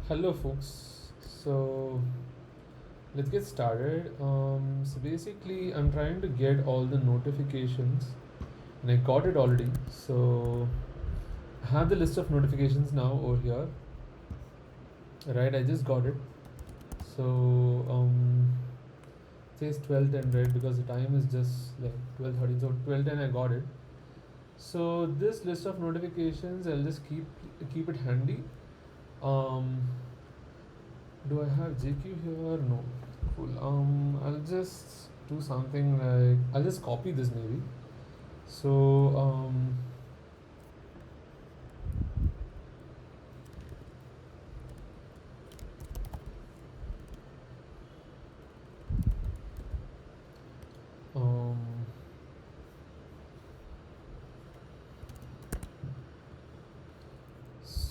Hello, folks. So let's get started. So basically, I'm trying to get all the notifications, and I got it already. So I have the list of notifications now over here. Right, I just got it. So it says 12:10, right? Because the time is just like 12:13. So 12:10, I got it. So this list of notifications, I'll just keep it handy. Um, Do I have JQ here? No. Cool. I'll just do something like I'll just copy this maybe. So um,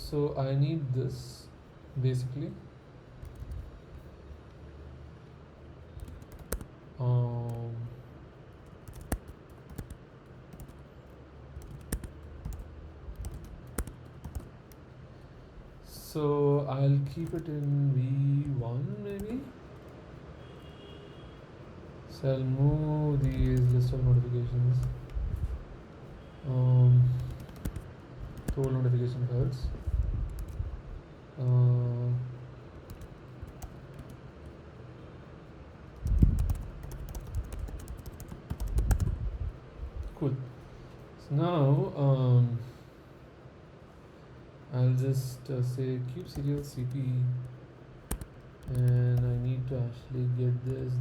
so I need this basically. Um, so I'll keep it in V1 maybe. So I'll move these list of notifications. Total notification files. Uh, cool. So now I'll just say cube serial CP, and I need to actually get this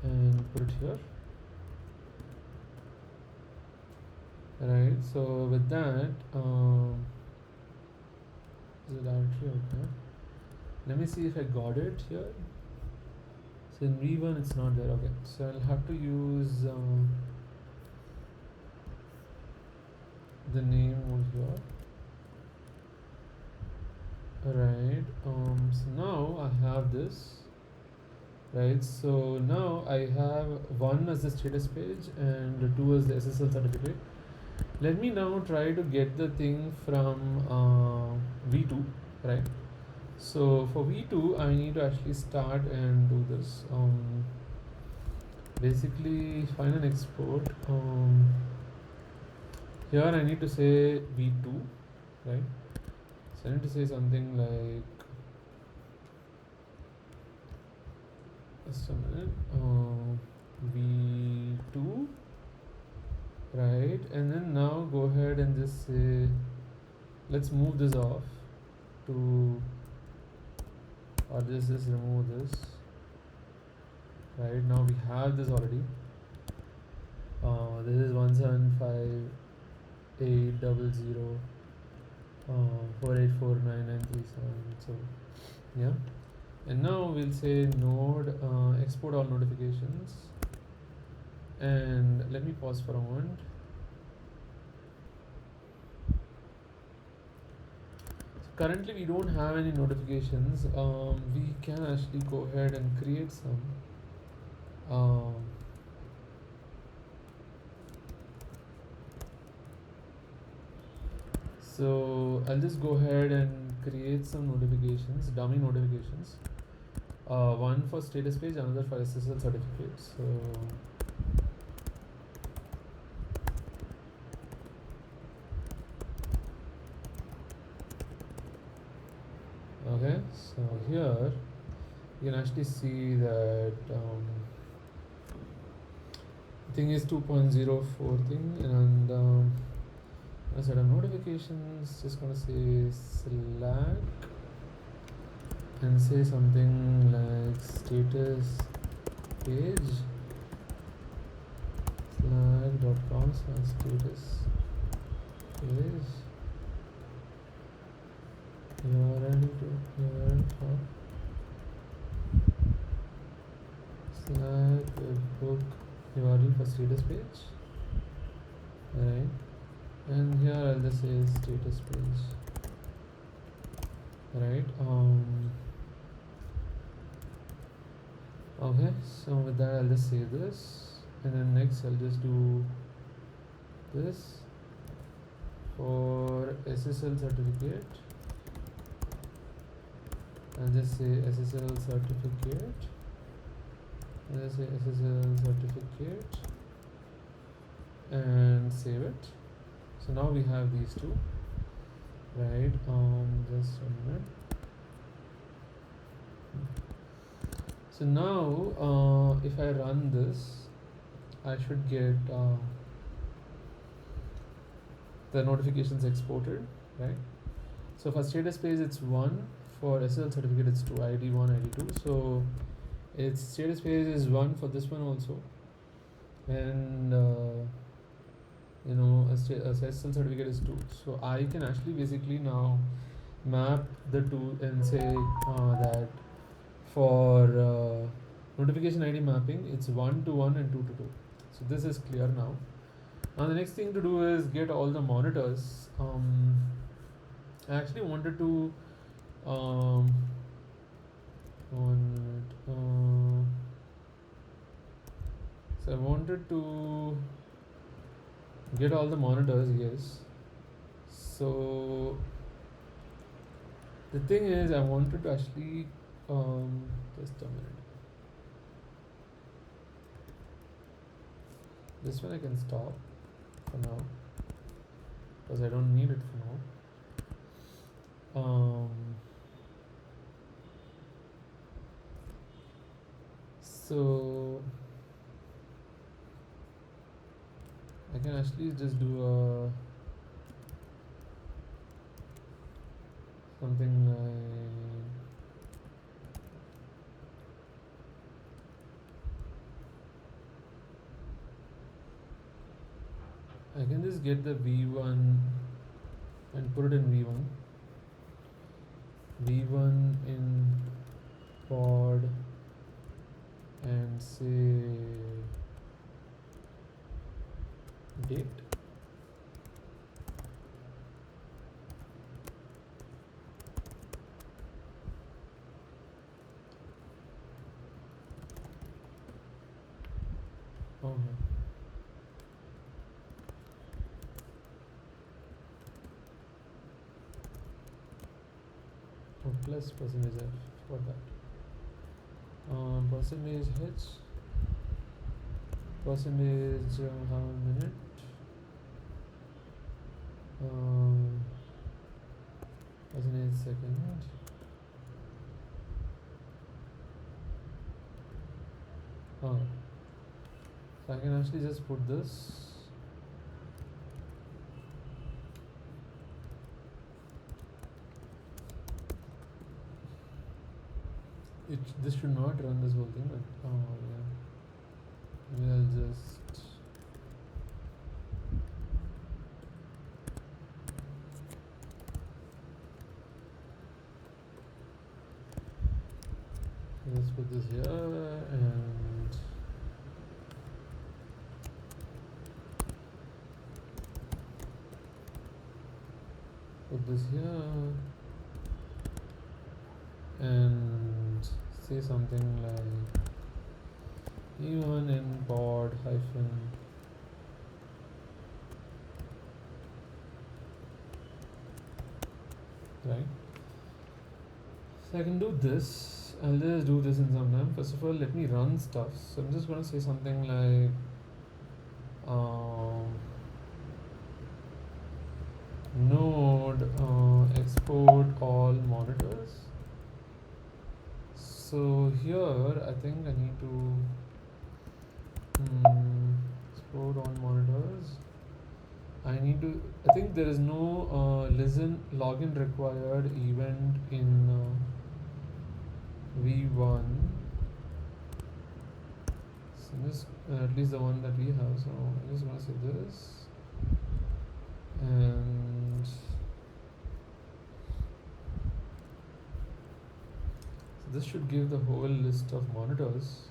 and put it here. Right, so with that, is the directory okay? Let me see if I got it here. So in V1 it's not there. Okay, so I'll have to use the name over here. Right, so now I have this. Right, so now I have one as the status page and two as the SSL certificate. Let me now try to get the thing from V2, right? So for V2, I need to actually start and do this. Basically, find an export. Here I need to say V2, right? So I need to say something like, just a minute, V2, right? And then now go ahead and just say, let's move this off to, or just remove this. Right, now we have this already. This is 1758004849937. So yeah, and now we'll say node export all notifications, and let me pause for a moment. So currently we don't have any notifications. We can actually go ahead and create some. So I'll just go ahead and create some notifications, dummy notifications. One for status page, another for SSL certificate. So okay, so here you can actually see that thing is 2.04 thing, and a set of notifications. Just gonna say Slack and say something like status page slack.com/status page URL for Slack webhook URL for status page, right? And here I'll just say status page, right? Okay, so with that I'll just say this, and then next I'll just do this for SSL certificate. I'll just say SSL certificate. I'll just say SSL certificate and save it. So now we have these two, right? Just a minute. So now if I run this, I should get the notifications exported, right? So for status page it's 1, for SSL certificate it's 2, ID 1, ID 2. So its status page is 1 for this one also, and SSL certificate is 2. So I can actually basically now map the two and say that for notification ID mapping it's 1 to 1 and 2 to 2. So this is clear now. Now the next thing to do is get all the monitors. I actually wanted to 1 minute. So I wanted to get all the monitors, yes. So the thing is, I wanted to actually just a minute. This one I can stop for now because I don't need it for now. So I can actually just do something like I can just get the V1 and put it in V1. V1 in pod and say date. Okay. Oh, plus percentage F for that. Percentage H. Percentage how minute. Percentage second. Oh. So I can actually just put this. This should not run this whole thing, but yeah. Maybe I'll just put this here and put this here and say something like even in pod hyphen right. So I can do this. I'll just do this in some time. First of all, let me run stuff. So I'm just going to say something like node export all monitors. So here I think I need to export all monitors. I think there is no login required event in V1. So this at least the one that we have. So I'm just gonna say this, and so this should give the whole list of monitors.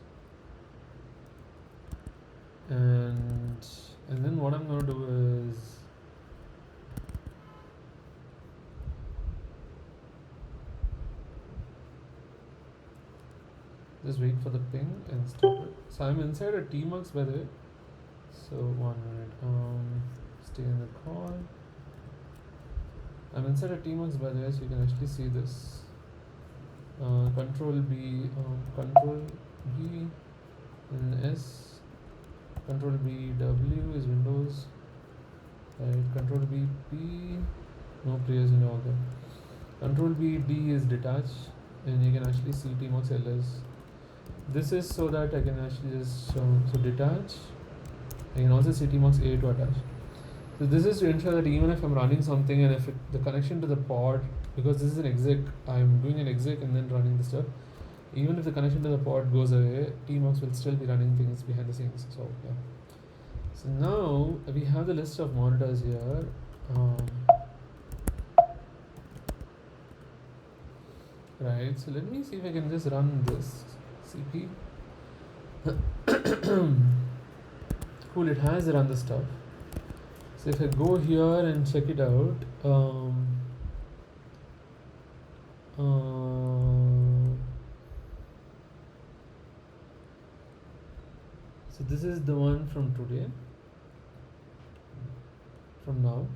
And then what I'm gonna do is just wait for the ping and stop it. So I'm inside a tmux by the way. So 1 minute. Stay in the call. I'm inside a tmux by the way, so you can actually see this. Control B, Control B and S, Control B W is Windows, right? Control B P, no prayers in order. Control B D is detach, and you can actually see Tmux ls. This is so that I can actually just so detach. I can also see Tmux A to attach. So this is to ensure that even if I'm running something and if the connection to the pod, because this is an exec, I'm doing an exec and then running the stuff. Even if the connection to the pod goes away, Tmux will still be running things behind the scenes. So yeah. So now we have the list of monitors here. Right. So let me see if I can just run this CP. Cool. It has run the stuff. So if I go here and check it out, so this is the one from today, from now,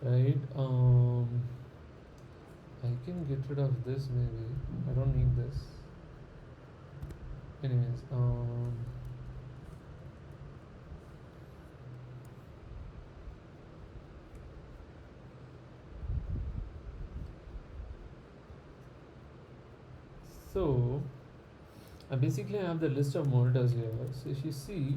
right? I can get rid of this maybe. I don't need this. Anyways, so I basically have the list of monitors here. So if you see,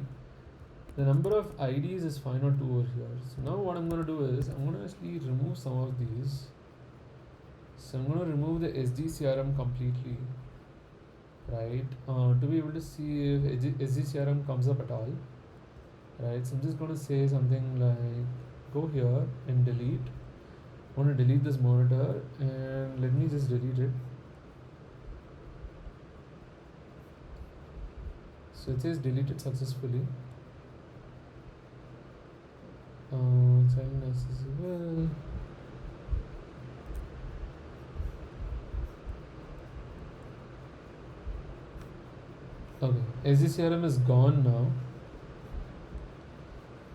the number of IDs is 502 over here. So now what I'm going to do is I'm going to actually remove some of these. So I'm going to remove the SDCRM completely, right? To be able to see if SDCRM comes up at all, right? So I'm just going to say something like, go here and delete. I want to delete this monitor and let me just delete it. So it says deleted successfully. Child accessible. Okay, SDCRM is gone now,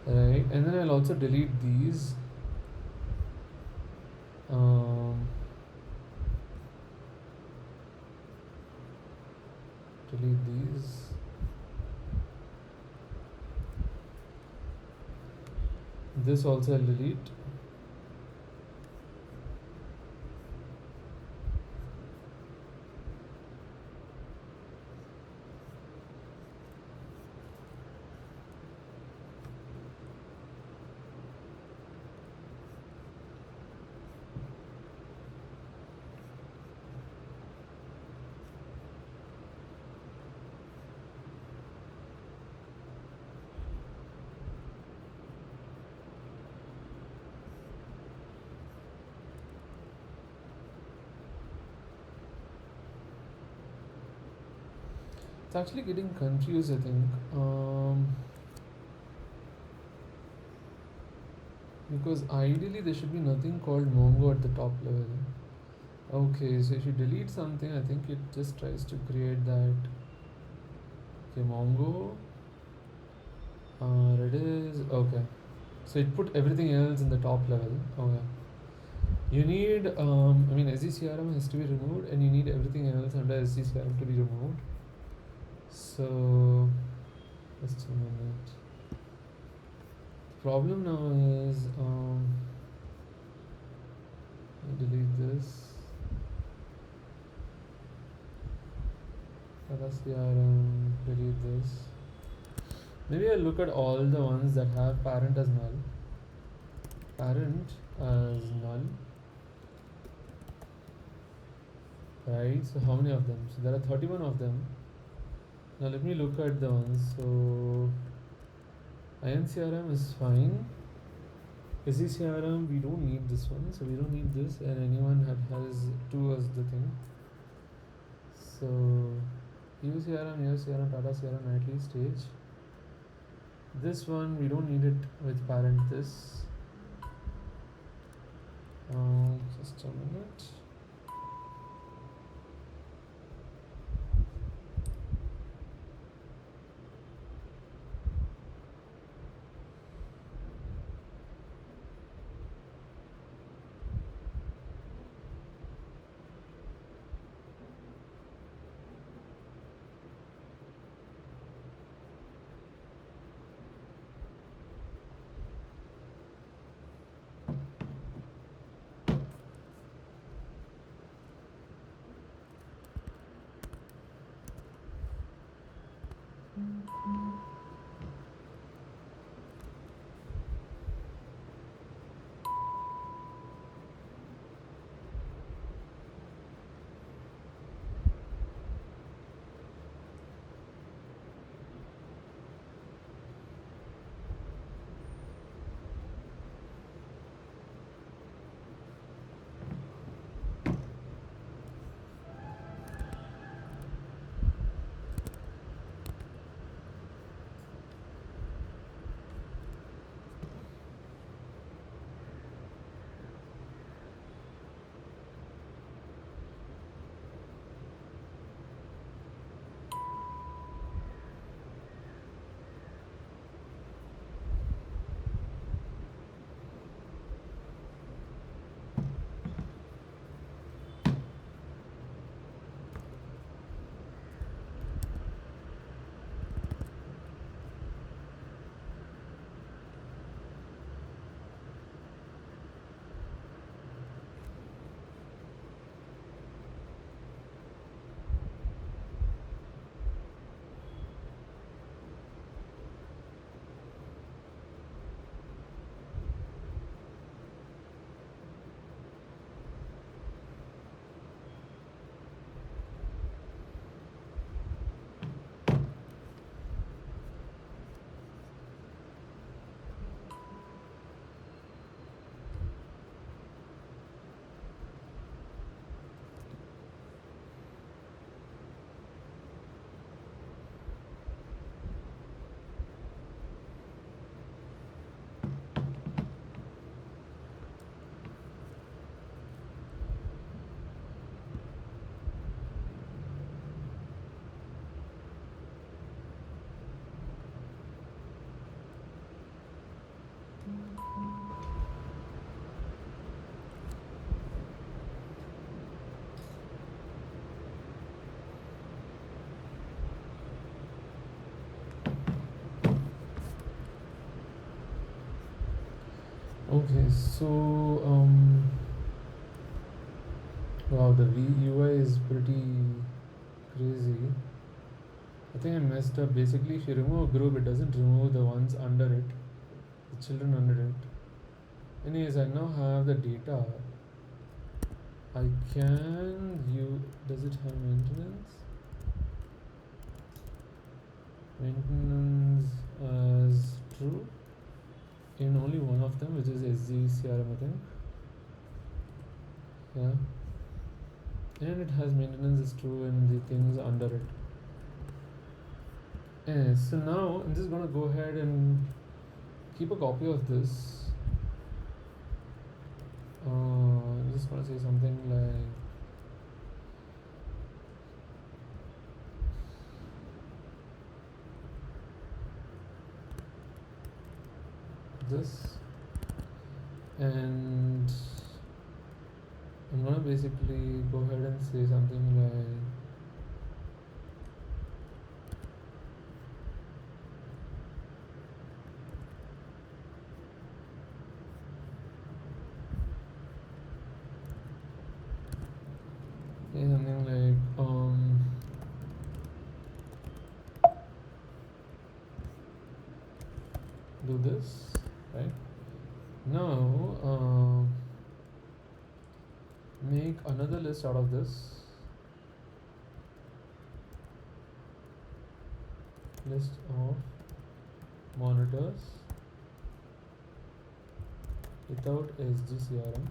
right? And then I'll also delete these. Delete these. This also I'll delete. It's actually getting confused, I think. Because ideally there should be nothing called Mongo at the top level. Okay, so if you delete something, I think it just tries to create that. Okay, Mongo. Redis. Okay, so it put everything else in the top level. Okay. You need, I mean, SDCRM has to be removed, and you need everything else under SDCRM to be removed. So, just a minute. The problem now is, delete this. CRM, delete this. Maybe I'll look at all the ones that have parent as null. Parent as null. Right, so how many of them? So there are 31 of them. Now let me look at the ones. So INCRM is fine. SDCRM, we don't need this one, so we don't need this, and anyone that has 2 as the thing. So UCRM, UCRM, Tata CRM, nightly stage. This one we don't need it with parent this. Just a minute. Okay, so wow, the VUI is pretty crazy. I think I messed up. Basically, if you remove a group, it doesn't remove the ones under it, the children under it. Anyways, I now have the data. I can you does it have maintenance? Maintenance as true in only one of them, which is SGCRM, I think. Yeah, and it has maintenance is true in the things under it. So now I'm just gonna go ahead and keep a copy of this. I'm just gonna say something like this, and I'm gonna basically go ahead and say something like do this, right? Now make another list out of this list of monitors without SGCRM.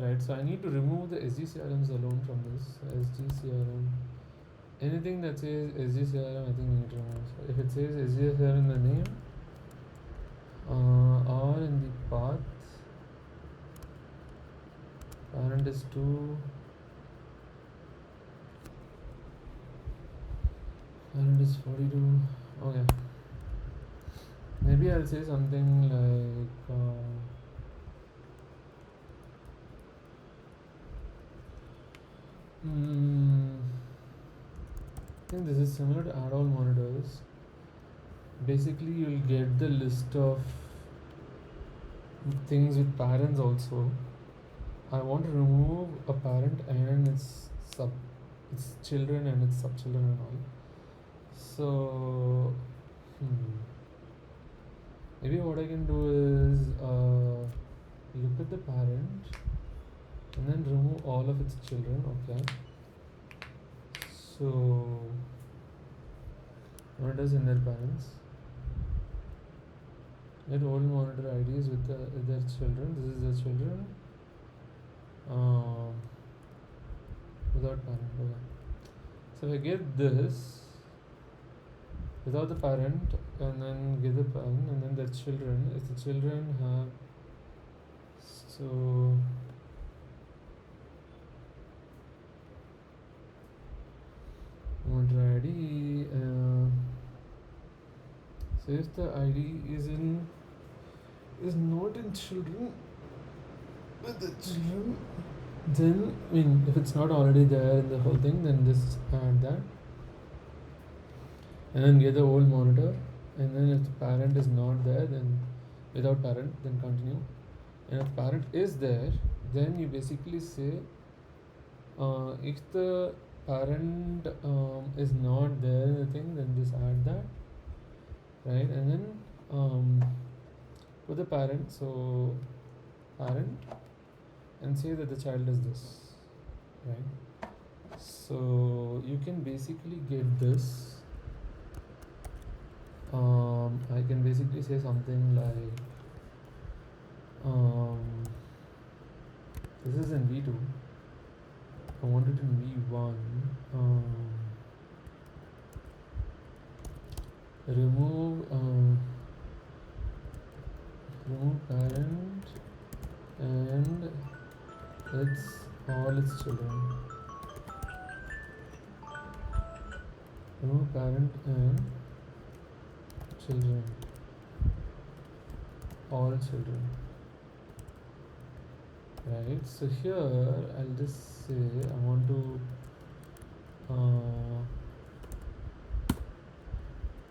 Right, so I need to remove the SGCRMs alone from this. SGCRM, anything that says SGCRM, I think we need to remove. So if it says SGCRM in the name or in the path, parent is 2, parent is 42. Okay, maybe I'll say something like I think this is similar to add all monitors. Basically, you'll get the list of things with parents also. I want to remove a parent and its children and its subchildren and all. So maybe what I can do is look at the parent and then remove all of its children. Okay. So what does in their parents? Get all monitor IDs with their children. This is their children. Without parent. Okay. So if I get this without the parent and then give the parent and then their children, if the children have so monitor ID so if the ID is not in children with the children, then I mean if it's not already there in the whole thing, then just add that and then get the old monitor, and then if the parent is not there, then without parent, then continue, and if parent is there, then you basically say if the parent is not there in the thing, then just add that, right? And then put the parent, so parent, and say that the child is this, right? So you can basically get this. I can basically say something like this is in V2. I want it in V1. Remove parent and all its children. Remove parent and children, all children, right? So here I'll just say I want to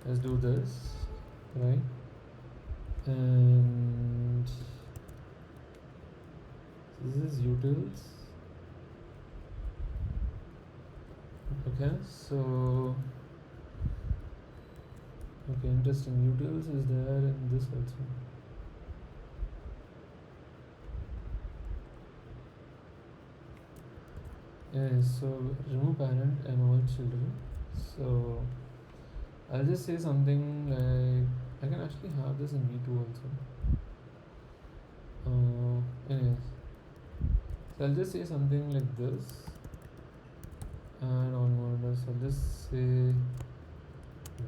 let's do this, right? and this is utils. Okay, so okay, interesting. Utils is there in this also. Yes, so remove parent and all children. So I'll just say something like I can actually have this in V2 also. Anyways, so I'll just say something like this, and on monitors I'll just say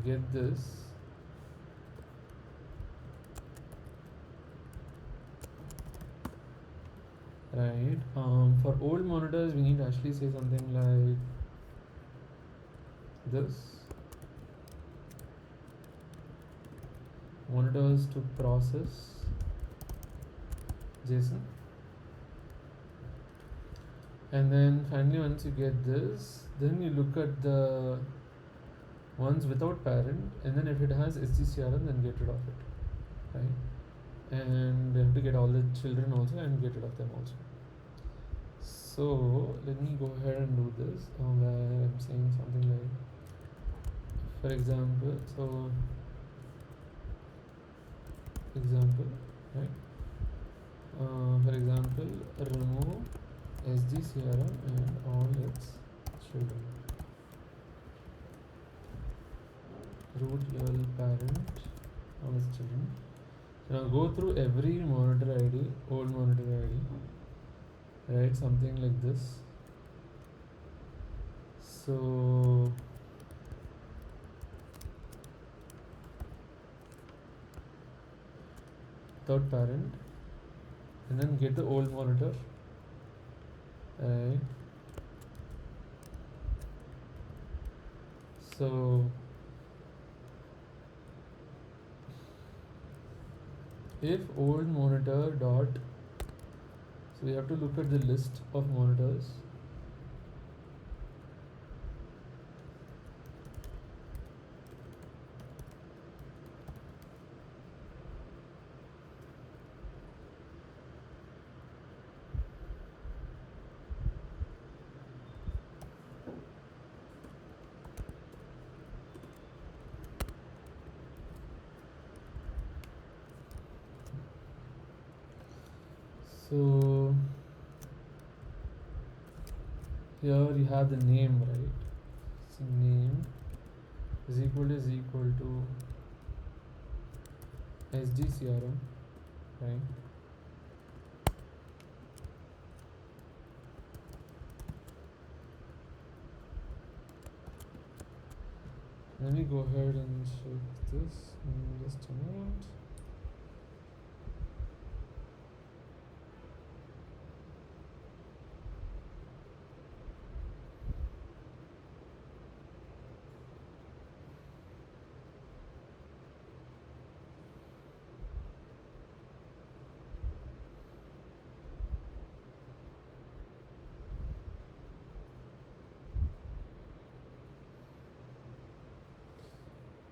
get this. Right. For old monitors, we need to actually say something like this. Monitors to process JSON. And then finally, once you get this, then you look at the ones without parent, and then if it has SGCRM, then get rid of it. Right. And we have to get all the children also and get rid of them also. So let me go ahead and do this where I'm saying something like, for example, right? For example, remove SGCRM and all its children. Root level parent, all its children. So now go through every monitor ID, old monitor ID, right? Something like this. So without parent, and then get the old monitor, right? So if old monitor dot, so we have to look at the list of monitors. So here you have the name, right? So name is equal to SGCRM, right? Let me go ahead and check this in just a minute.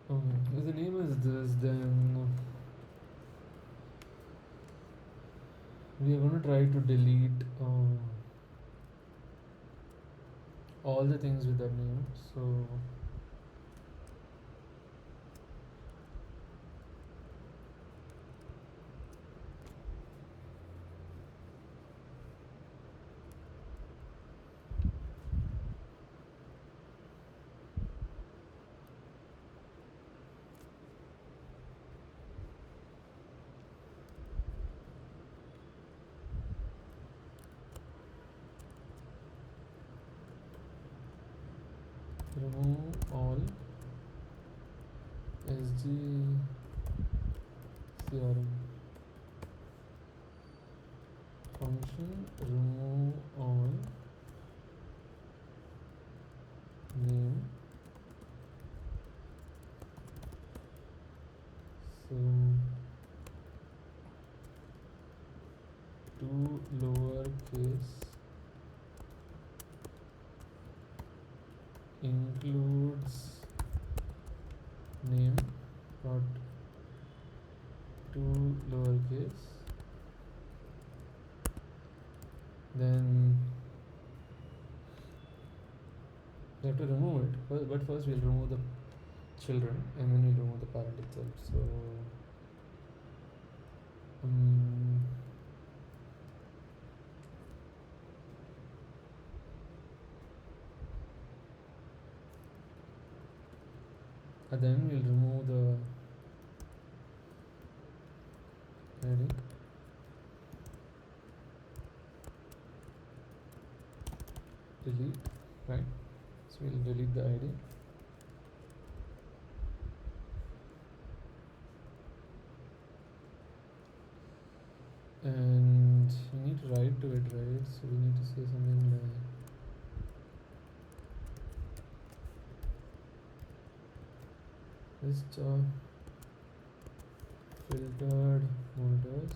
Okay, if the name is this, then we are going to try to delete all the things with that name. So remove all SGCRM function, remove all name. So two lowercase includes name, dot two Then we have to remove it. But first we'll remove the children and then we'll remove the parent itself. So um, and then we'll remove the heading. Delete, right? So we'll delete the ID. And we need to write to it, right? So we need to say something like list of filtered monitors,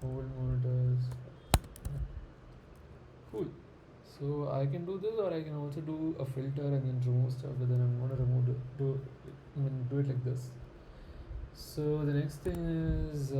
old monitors. Cool. So I can do this, or I can also do a filter and then remove stuff. But then I'm gonna remove do it like this. So the next thing is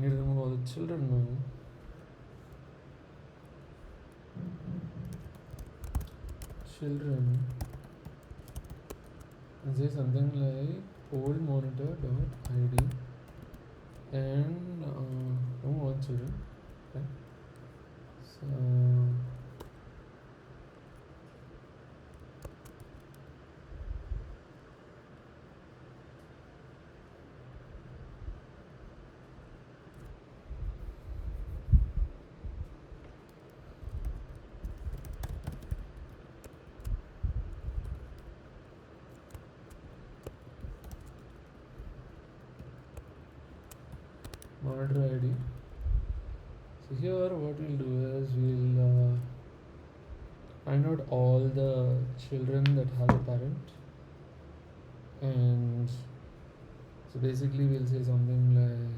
need to remove all the children now. Children, and say something like old monitor dot id and remove all children. Okay. So monitor ID. So here what we'll do is we'll find out all the children that have a parent, and so basically we'll say something like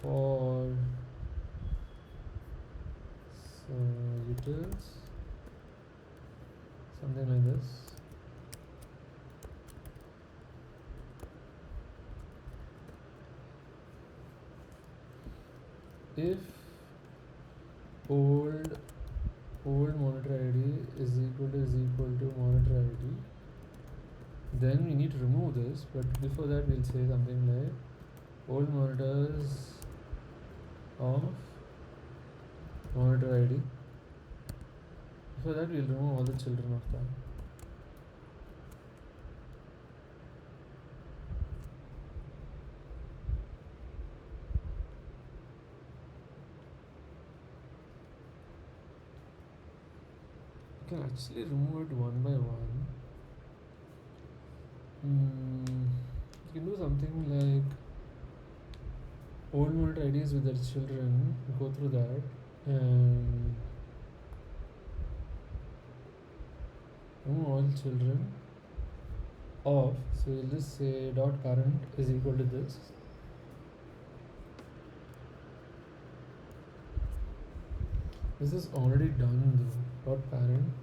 for so utils, something like this. If old monitor ID is equal to monitor ID, then we need to remove this, but before that we'll say something like old monitors of monitor ID. Before that we'll remove all the children of that. You can actually remove it one by one. You can do something like old monitor IDs with their children, go through that, and remove all children of, so we'll just say dot parent is equal to this. This is already done though, dot parent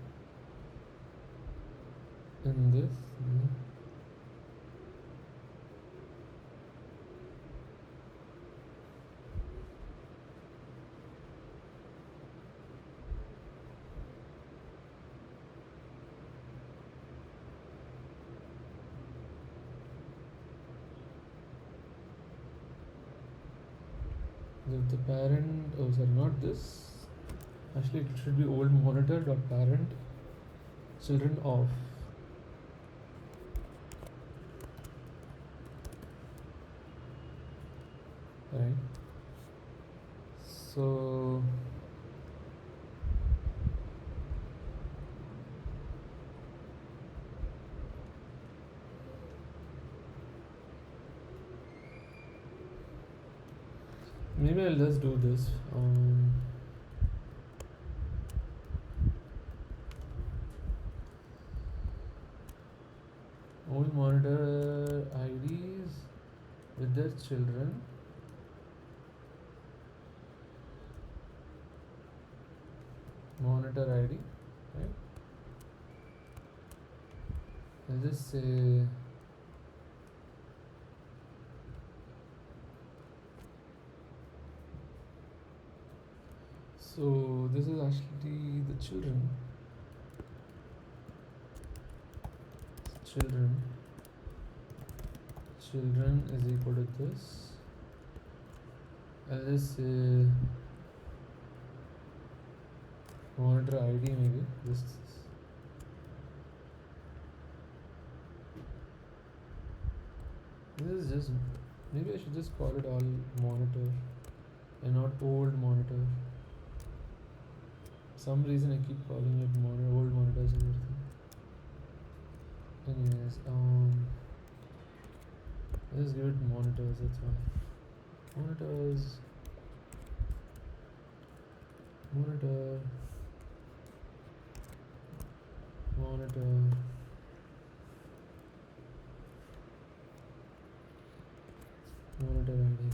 and this. The parent, oh sorry, not this. Actually, it should be old monitor dot parent children of. Right. So maybe I'll just do this. All monitor IDs with their children. Monitor ID, right? I'll just say so. This is actually the children. Children. Children is equal to this. I'll just say monitor ID maybe. This is just maybe I should just call it all monitor and not old monitor. Some reason I keep calling it old monitors and everything. Anyways, let's give it monitors. That's all. Monitors. Monitor. Monitor. Monitor ID.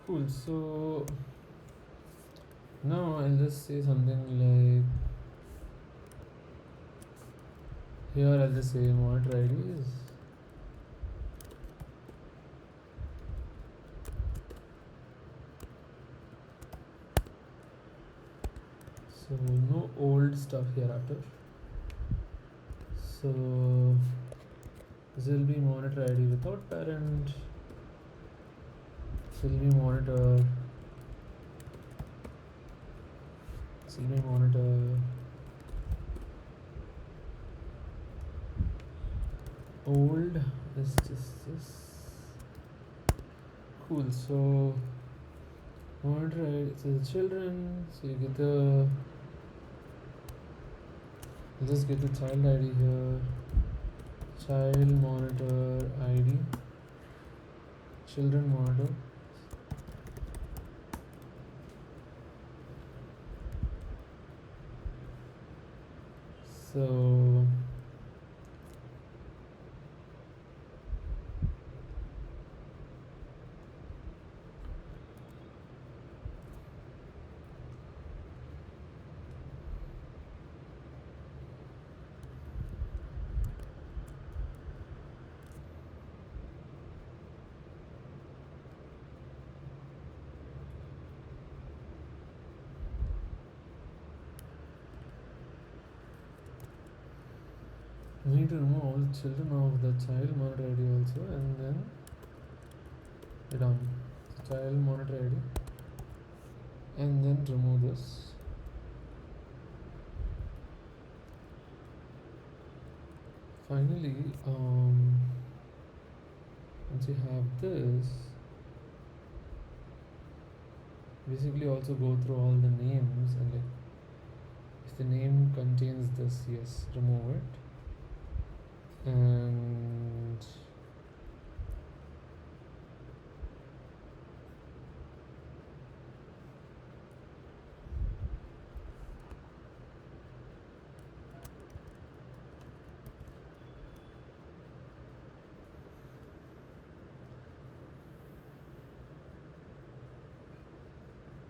Cool. So now I'll just say something like here I'll just say monitor IDs. So no old stuff hereafter. So this will be monitor ID without parent. This will be monitor. This will be monitor. Old is just this. Cool. So monitor ID. So the children. So you get the. Just get the child ID here. Child monitor ID. Children monitor. So we need to remove all the children of the child monitor ID also, and then done. Child monitor ID, and then remove this. Finally, once you have this, basically also go through all the names, and like if the name contains this, this, yes, remove it. And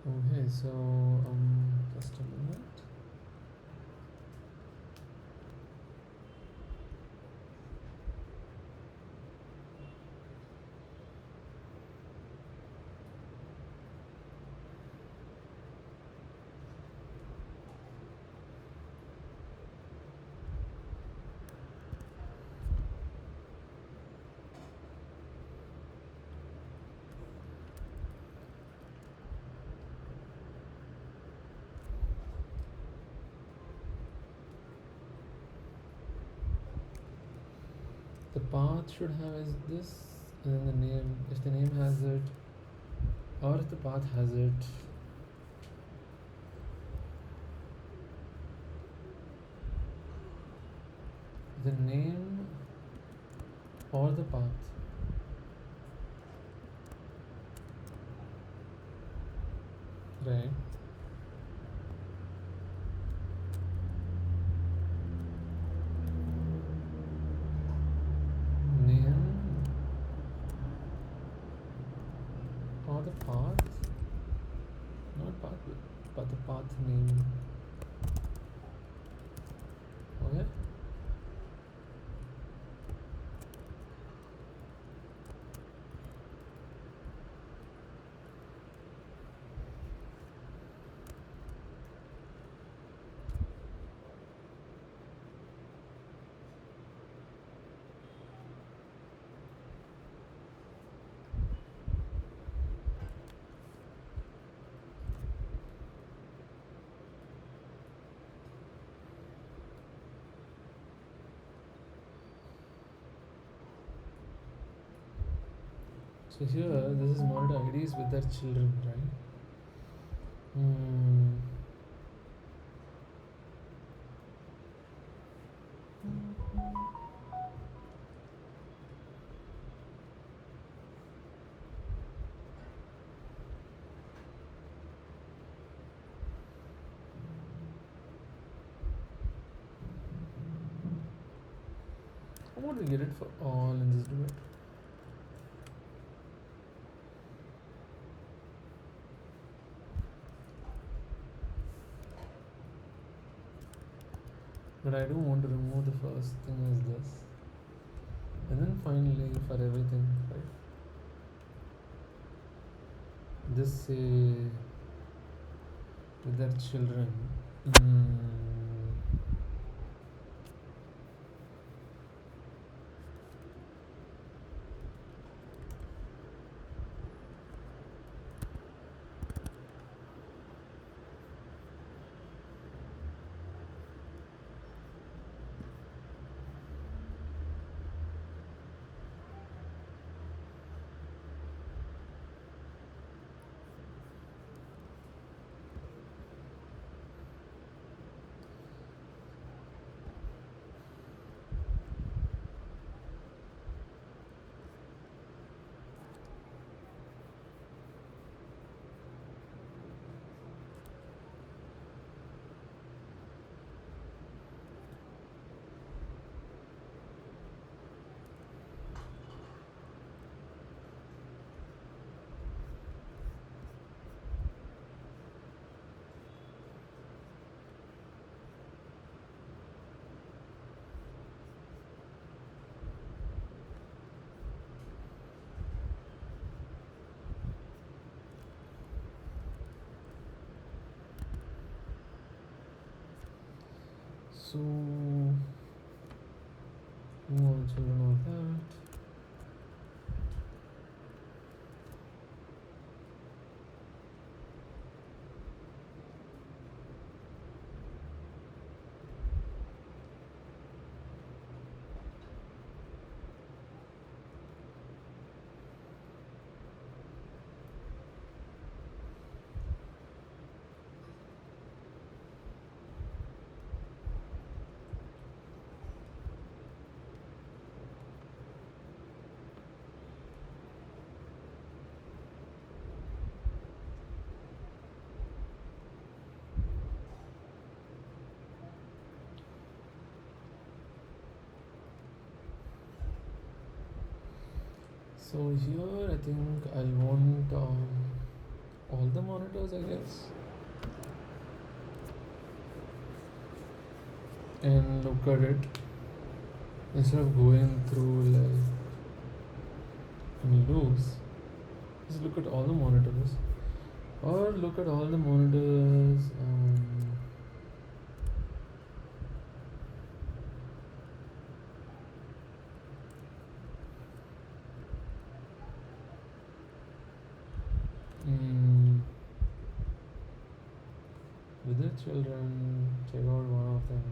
okay, so just a minute. The path should have is this, and then the name, if the name has it, or if the path has it. The name or the path. Right. Name or the path. Not path, but the path name. Okay. So here, this is monitor IDs with their children, right? Hmm. I want to get it for all and just do it. But I do want to remove the first thing as this. And then finally for everything, right? Just say with their children. So more children of that. So here I think I want all the monitors, I guess, and look at it instead of going through like in loops. Just look at all the monitors, or look at all the monitors. Mm, with the children, check out one of them.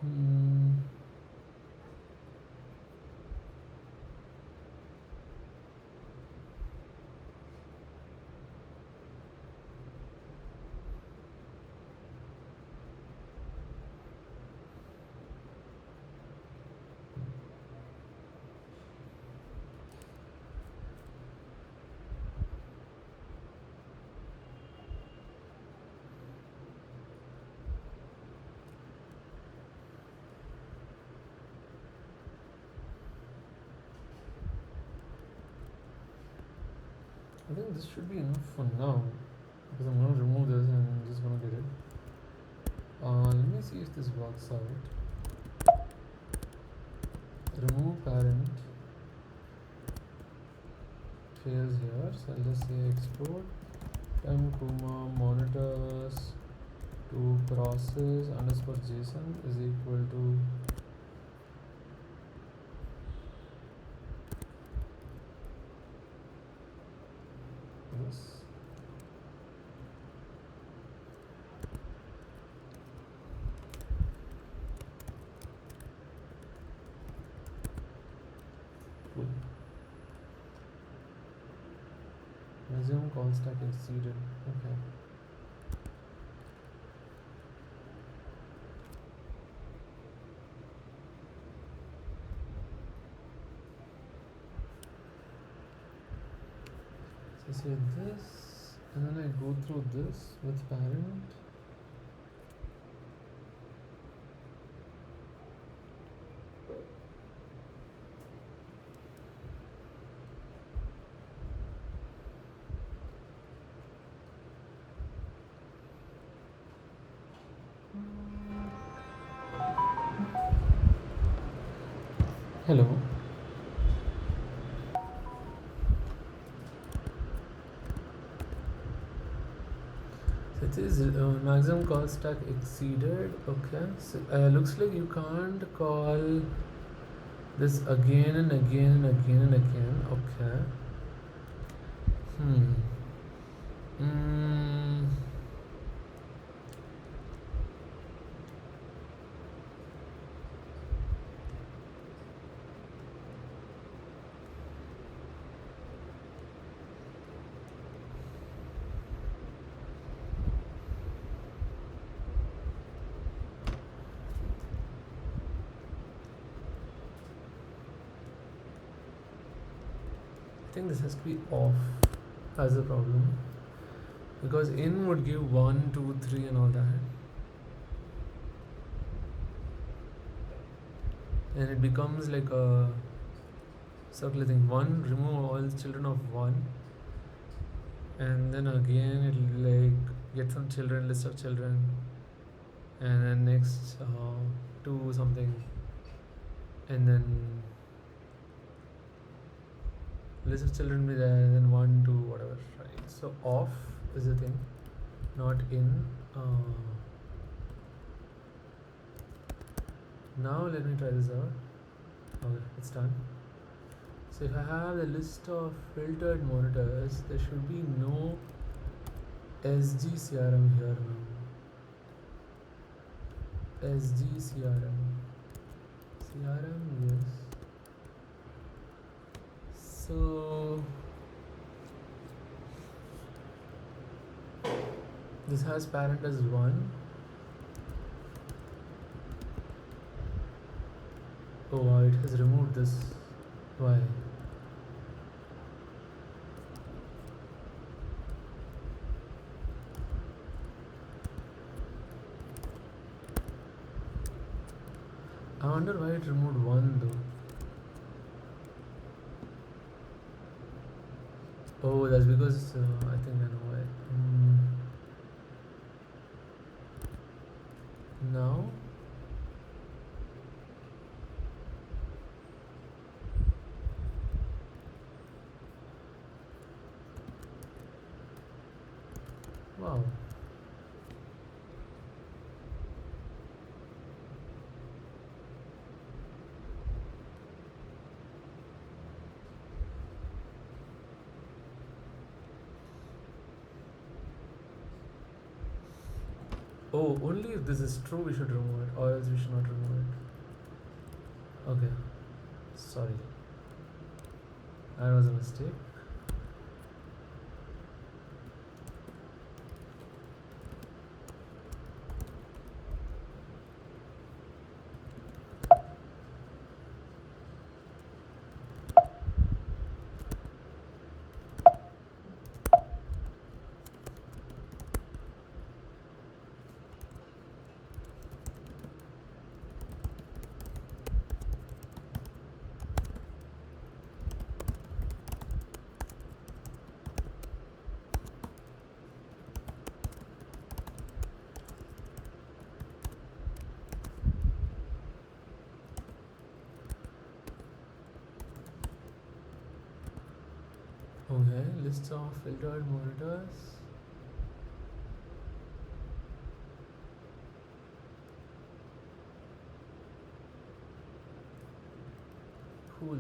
Mm, I think this should be enough for now because I'm going to remove this and I'm just going to get it. Let me see if this works out. Remove parent fails here, so I'll just say export Kuma monitors to process underscore JSON is equal to this. Cool. Resume call stack exceeded. Okay. So say this, and then I go through this with parent. Hello. So it is maximum call stack exceeded. Okay. So looks like you can't call this again and again and again and again. Okay. Mm. I think this has to be off as a problem because in would give 1, 2, 3 and all that, and it becomes like a circular thing. 1, remove all children of 1, and then again it'll like get some children, list of children, and then next 2 something, and then list of children be there, and then 1, 2, whatever, right? So off is the thing, not in. Now let me try this out. Okay, it's done. So if I have the list of filtered monitors, there should be no SG CRM here now. SG CRM. CRM, yes. So this has parent as 1. Oh wow, it has removed this. Why? I wonder why it removed one though. Oh, that's because I think I know why. Now, wow. Oh, only if this is true we should remove it, or else we should not remove it. Okay, sorry, that was a mistake. Okay, list of filtered monitors. Cool.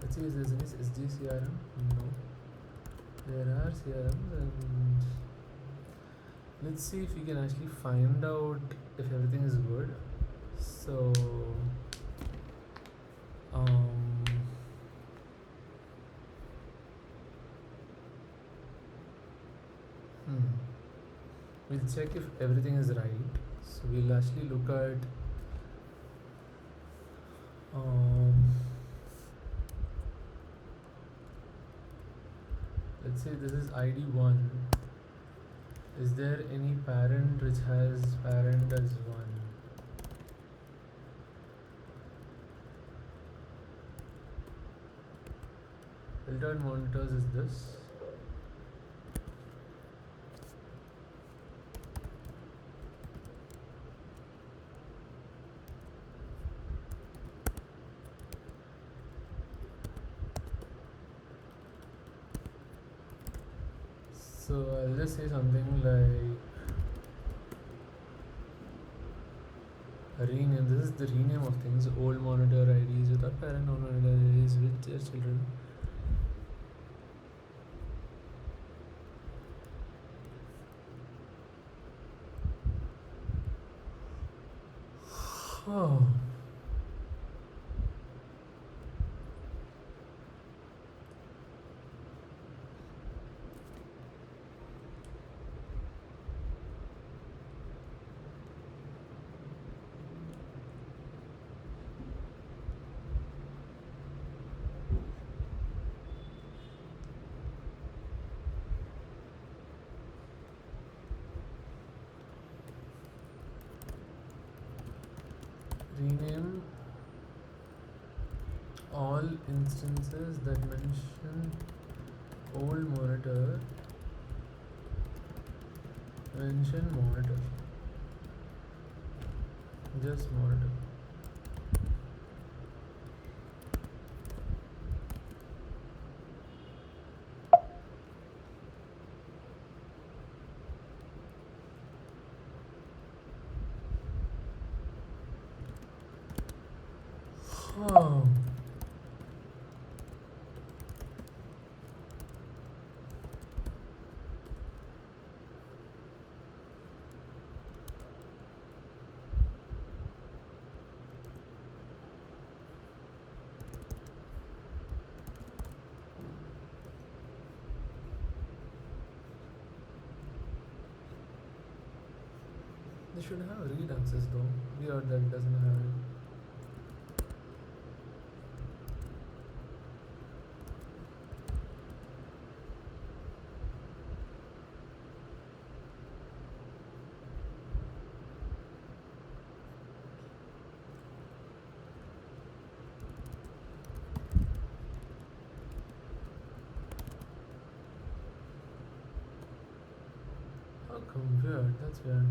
Let's see if there's any SD CRM. No. There are CRMs, and let's see if we can actually find out if everything is good. So, um, hmm. We'll check if everything is right. So we'll actually look at um, let's say this is ID1. Is there any parent which has parent as 1? Filtered monitors is this. So I'll just say something like rename. This is the rename of things. Old monitor IDs without parent, old monitor IDs with their children. Oh. Rename all instances that mention old monitor, mention monitor, just monitor. Oh. It should have read access though. Weird that it doesn't have it. How come weird? That's weird.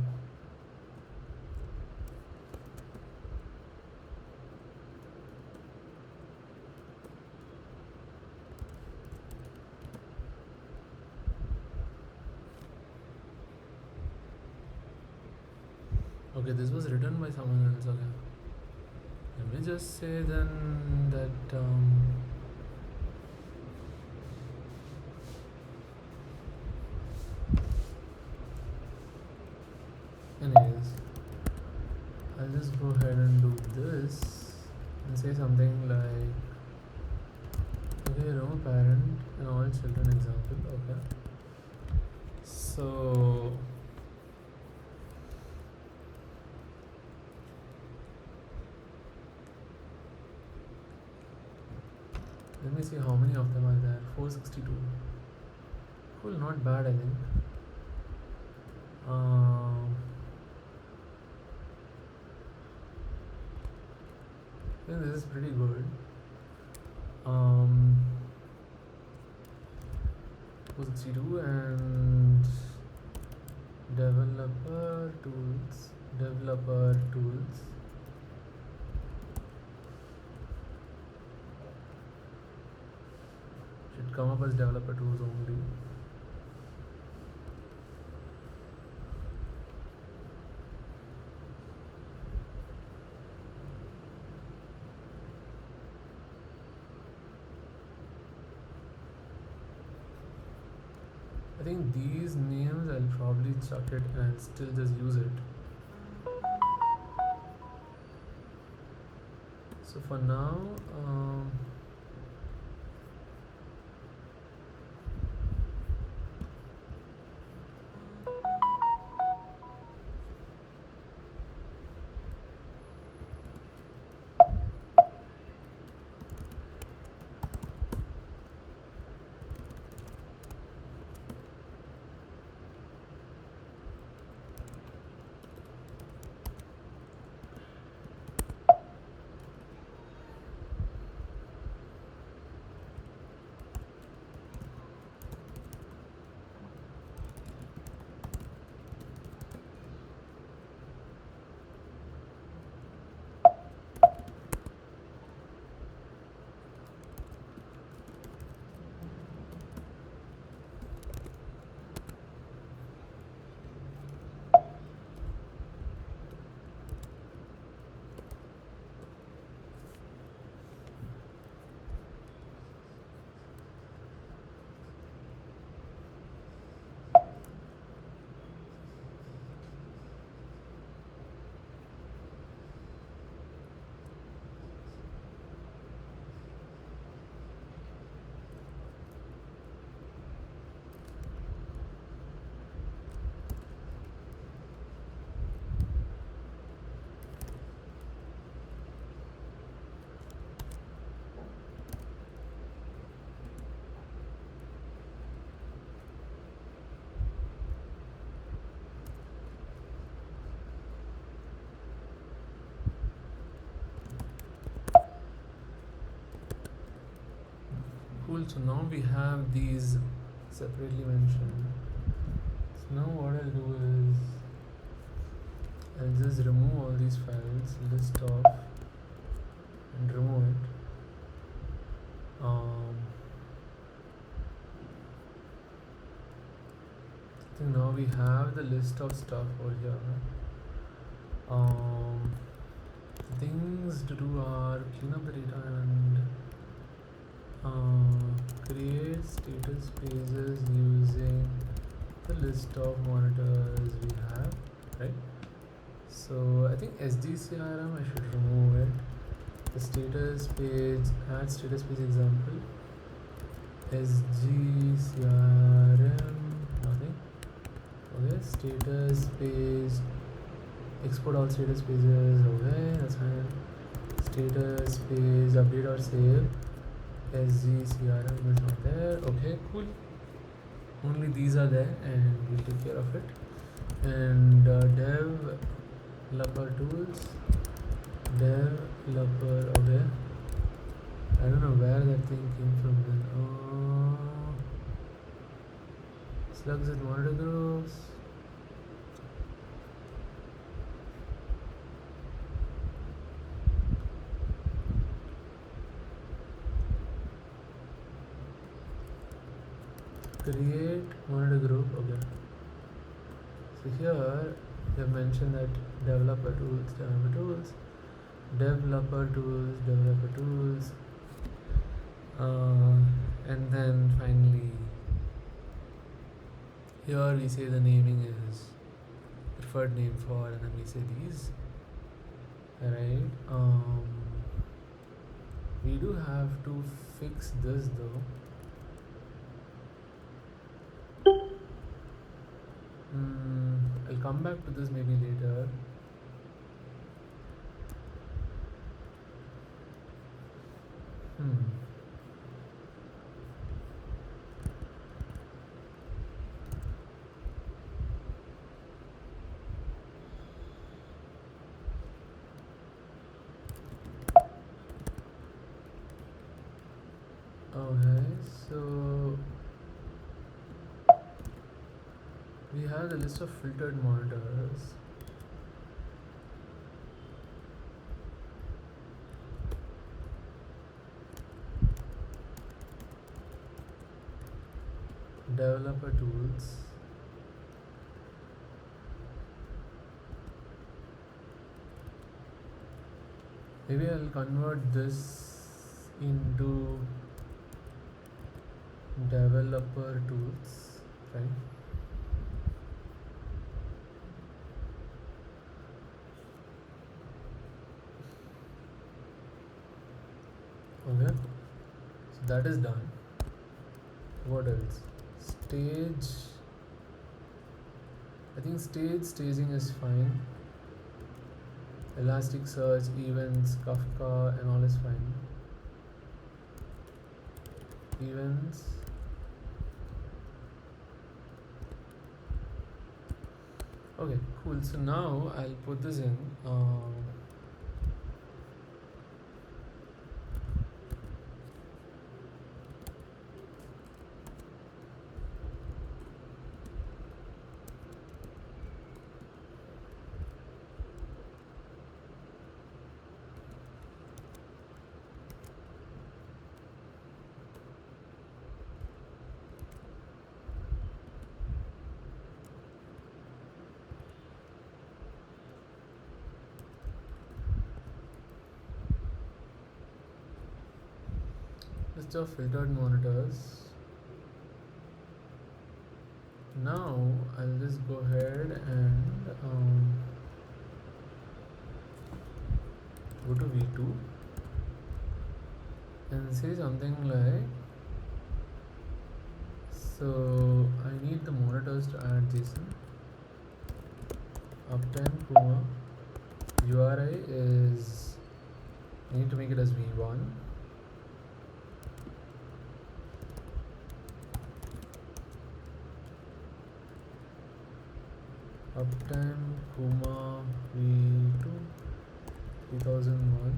Okay, this was written by someone else. Okay. Let me just say then that anyways, I'll just go ahead and do this and say something like, okay, remove parent and all children example. Okay. So let me see how many of them are there. 462. Cool, not bad, I think. I think this is pretty good. 462 and developer tools. Should come up as developer tools only. I think these names I'll probably chuck it and I'll still just use it. So for now, cool. So now we have these separately mentioned. So now what I'll do is I'll just remove all these files, list off and remove it. I think now we have the list of stuff over here. The things to do are clean up the data and create status pages using the list of monitors we have, right? So I think SDCRM, I should remove it. The status page, add status page example. SGCRM, nothing. Okay, status page export all status pages. Okay, that's fine. Status page update or save. SGCRM is not there. Okay, cool. Only these are there, and we'll take care of it. And developer tools, developer. Okay, I don't know where that thing came from then. Slugs and monitor groups. Create monitor group. Okay. So here they have mentioned that developer tools, and then finally here we say the naming is preferred name for, and then we say these. Right. We do have to fix this though. I'll come back to this maybe later. Okay, so we have the list of filtered monitors. Developer tools. Maybe I'll convert this into developer tools, right? Okay, so that is done. What else? Stage. I think staging is fine. Elasticsearch, events, Kafka, and all is fine. Events. Okay, cool. So now I'll put this in. List of filtered monitors. Now I'll just go ahead and go to V2 and say something like, so I need the monitors to add JSON. Uptime Kuma. URI is, I need to make it as V1. Uptime Kuma V2 3001,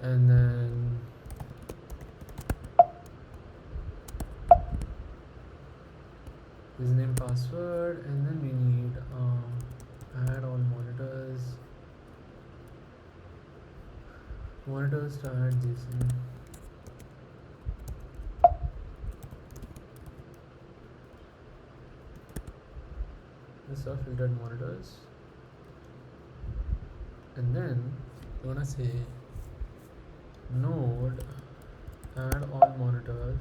and then username, password, and then we need add all monitors to add JSON. List of filtered monitors, and then you wanna say node add all monitors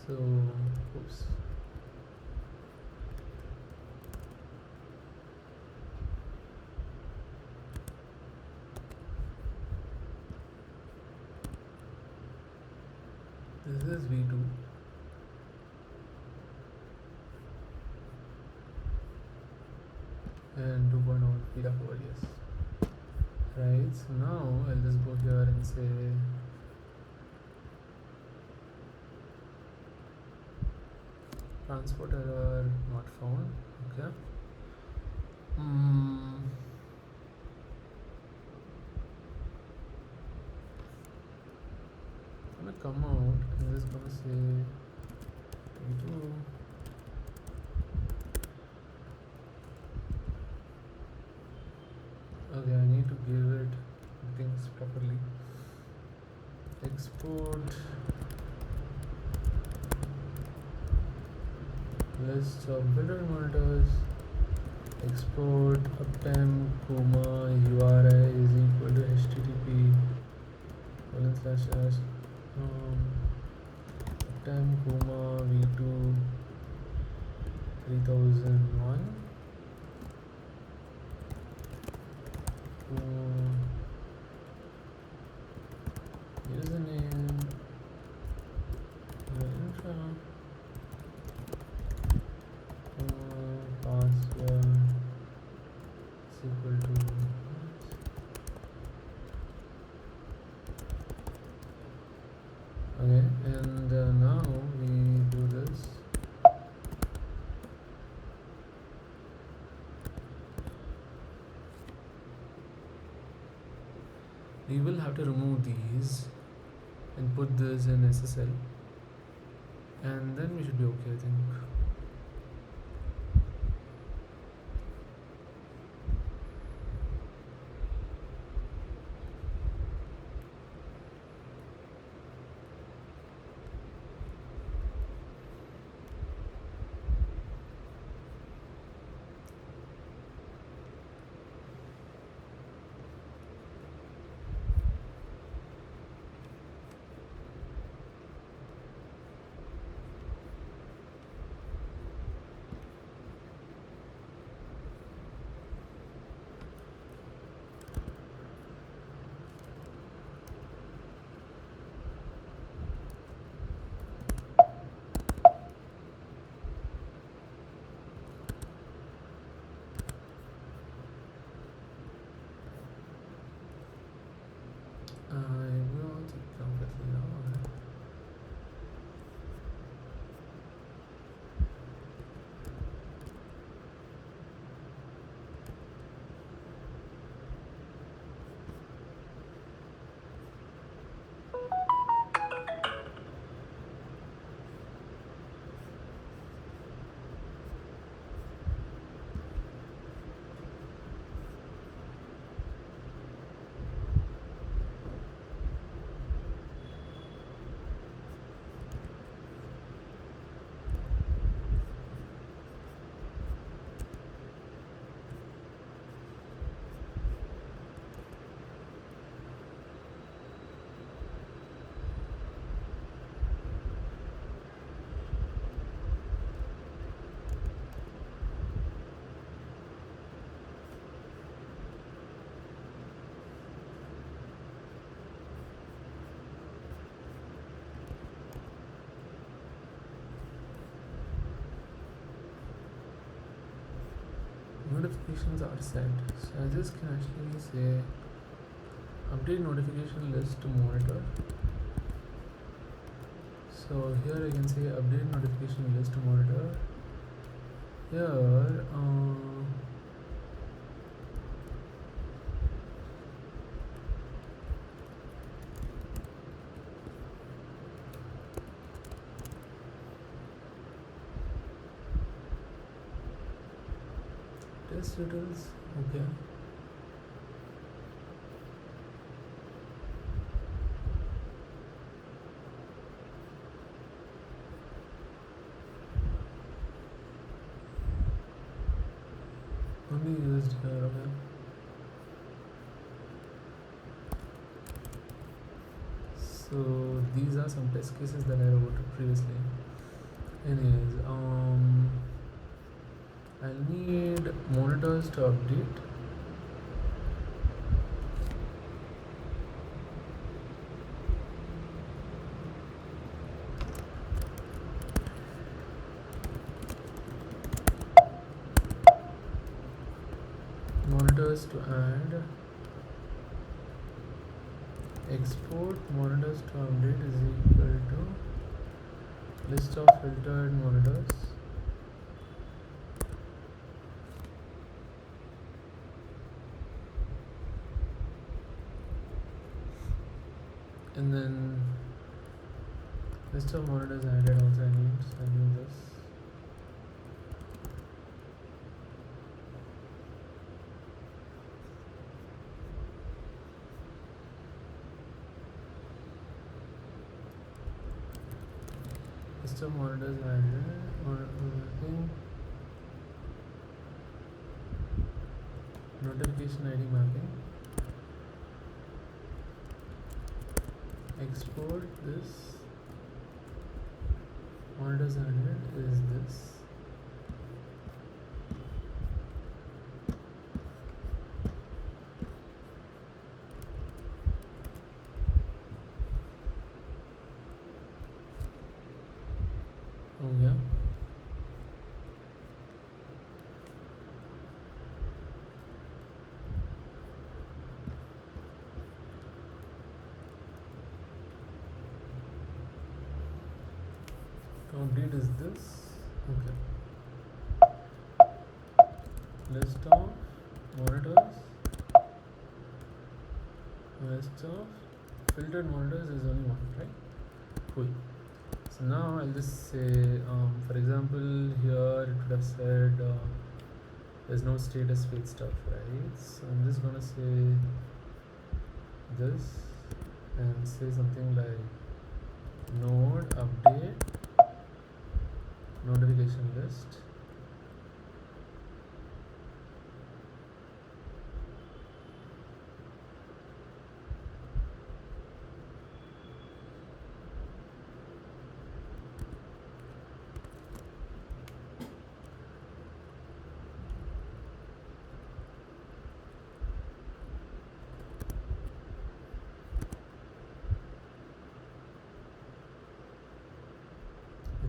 So, oops. This is V2 and 2.0 speed of over, yes. Right, so now I'll just go here and say transport error not found. Okay. I'm gonna come out and just gonna say V2. Okay, I need to give it things properly. Export list of builder monitors. Export uptime Kuma URI is equal to HTTP // uptime Kuma V2 3001 username intra password is equal to okay, and now we do this. We will have to remove these and put this in SSL, and then we should be okay, I think. I will take completely on. Notifications are sent. So I just can actually say update notification list to monitor. So here I can say update notification list to monitor. Here test details, okay. Only used here, okay. So these are some test cases that I wrote previously. Anyways, I'll need monitors to update. Monitors to add. Export monitors to update is equal to list of filtered monitors. And then list of monitors added also I need, so I need this. List of monitors added, thing. Notification ID mapping. Export this. Monitors added is this. Oh yeah. Update is this. Okay. List of monitors. List of filtered monitors is only one, right? Cool. So now I'll just say, for example, here it would have said there's no status feed stuff, right? So I'm just gonna say this and say something like node update notification list.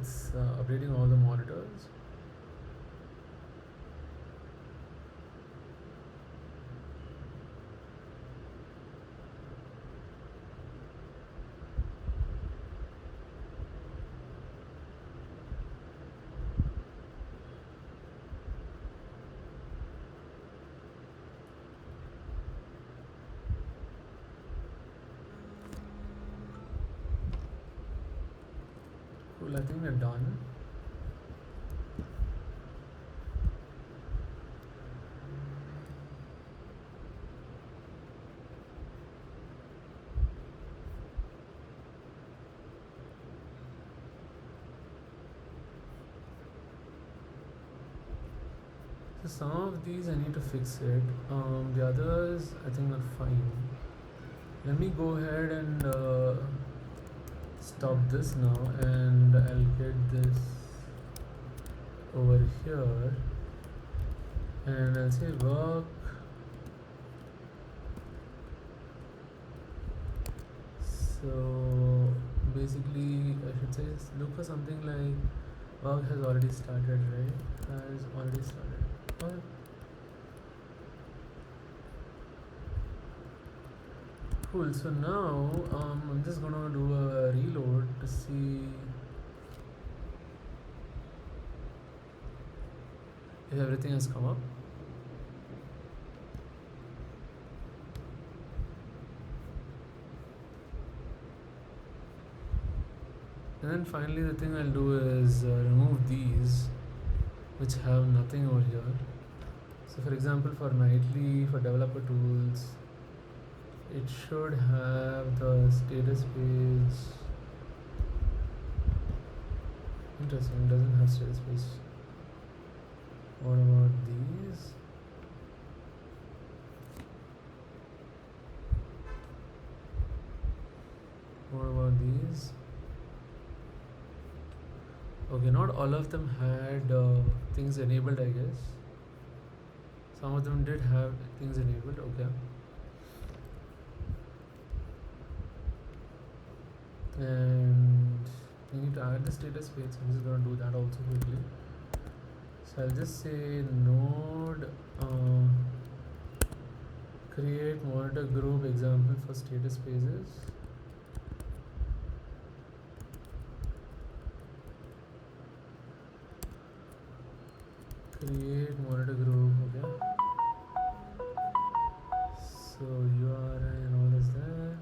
It's updating all the monitors. Cool, I think we're done. So some of these I need to fix it. The others I think are fine. Let me go ahead and stop this now, and I'll get this over here, and I'll say work. So basically I should say look for something like work has already started, right? Has already started. Oh, cool. So now I'm just gonna do a reload to see if everything has come up. And then finally the thing I'll do is remove these which have nothing over here. So for example, for nightly, for developer tools, it should have the status page. Interesting, it doesn't have status page. What about these? What about these? Okay, not all of them had things enabled, I guess. Some of them did have things enabled. Okay. And we need to add the status page. I'm just going to do that also quickly. So I'll just say node create monitor group example for status pages. Create monitor group. Okay. So URI and all is there.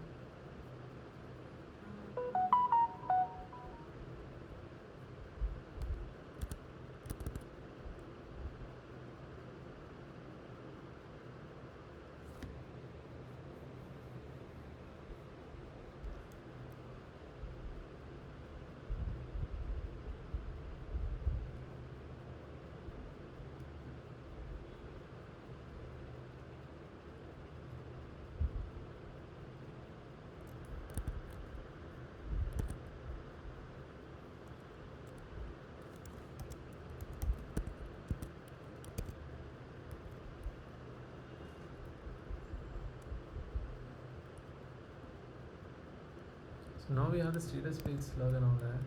So now we have the status page slug and all that.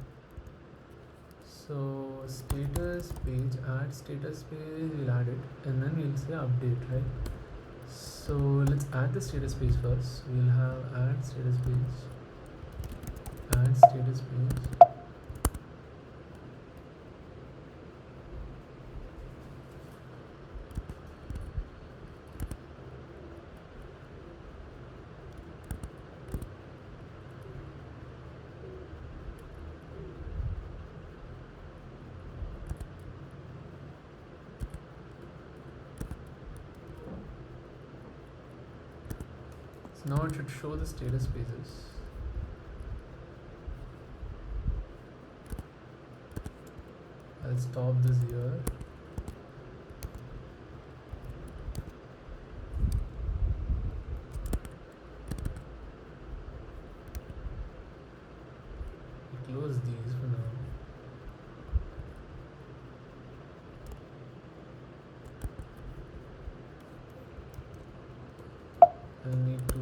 So status page, add status page, we'll add it and then we'll say update, right? So let's add the status page first. We'll have add status page, add status page. So now it should show the status pages. I'll stop this here. Close these for now. I need to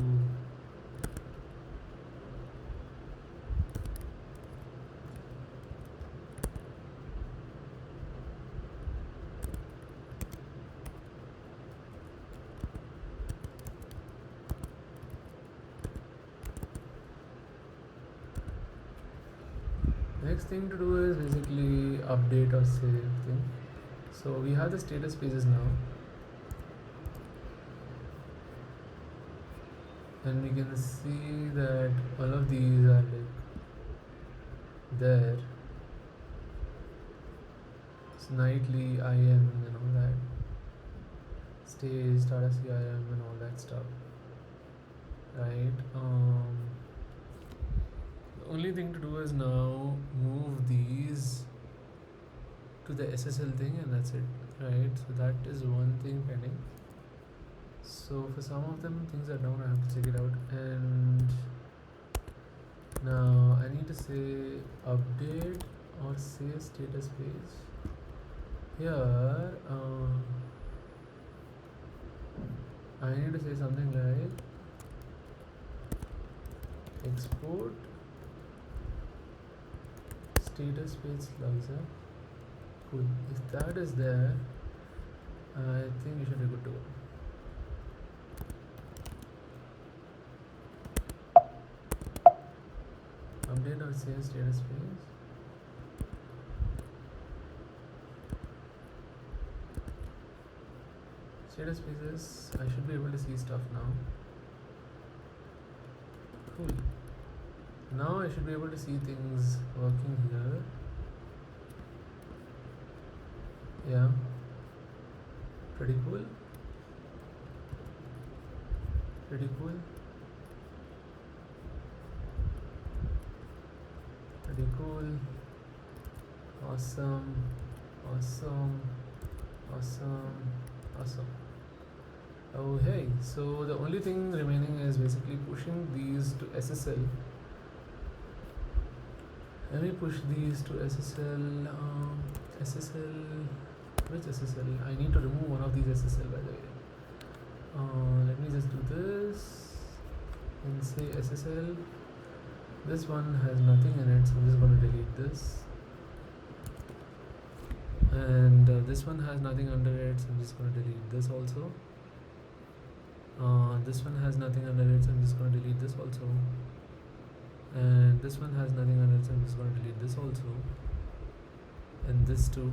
next thing to do is basically update or save thing. So we have the status pages now, and we can see that all of these are like there. It's nightly IM and all that, stage Tata CIM and all that stuff, right? The only thing to do is now move these to the SSL thing and that's it, right? So that is one thing pending. So for some of them things are down, I have to check it out. And now I need to say update or say status page. Here I need to say something like export status page slugs. Cool. If that is there, I think you should be good to go. Update or save status page. Status pages, I should be able to see stuff now. Cool. Now I should be able to see things working here. Yeah, pretty cool. Pretty cool. Pretty cool. Awesome. Awesome. Awesome. Awesome. Oh hey, so the only thing remaining is basically pushing these to SSL Let me push these to SSL. SSL. Which SSL? I need to remove one of these SSL, by the way. Let me just do this and say SSL. This one has nothing in it, so I'm just going to delete this. And this one has nothing under it, so I'm just going to delete this also. This one has nothing under it, so I'm just going to delete this also. And this one has nothing under it, so I'm just going to delete this also. And this too.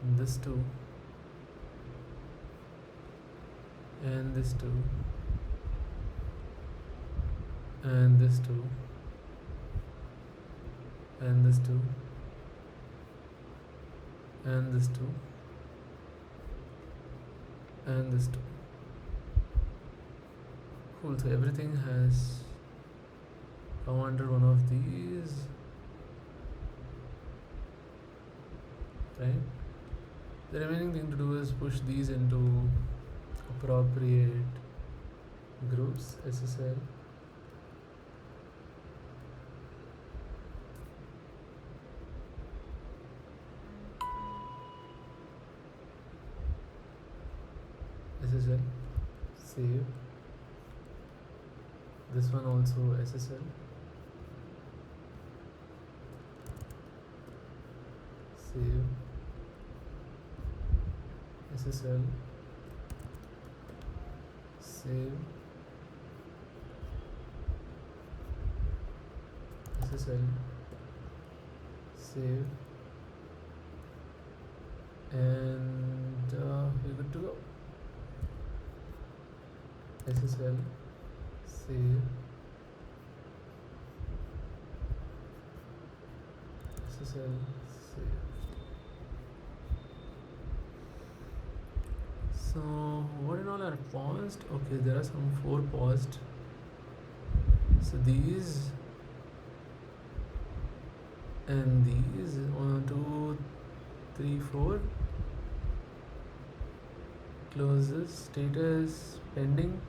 And this too. And this too. And this too. And this too. And this too. And this too. Cool, so everything has come under one of these, right? The remaining thing to do is push these into appropriate groups, SSL. SSL, save. This one also SSL, save. SSL, save. SSL, save. And we're good to go. SSL, save. SSL, save. So what in all are paused? Okay, there are some 4 paused. So these and these 1, 2, 3, 4. Closes, status, pending.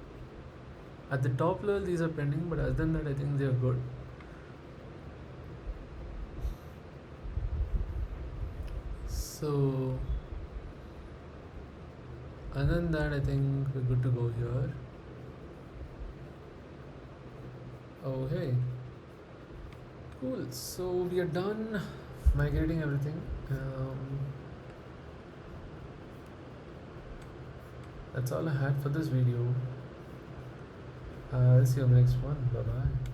At the top level these are pending, but other than that I think they are good. So other than that I think we're good to go here. Oh hey, cool, so we are done migrating everything. That's all I had for this video. I'll see you on the next one. Bye bye.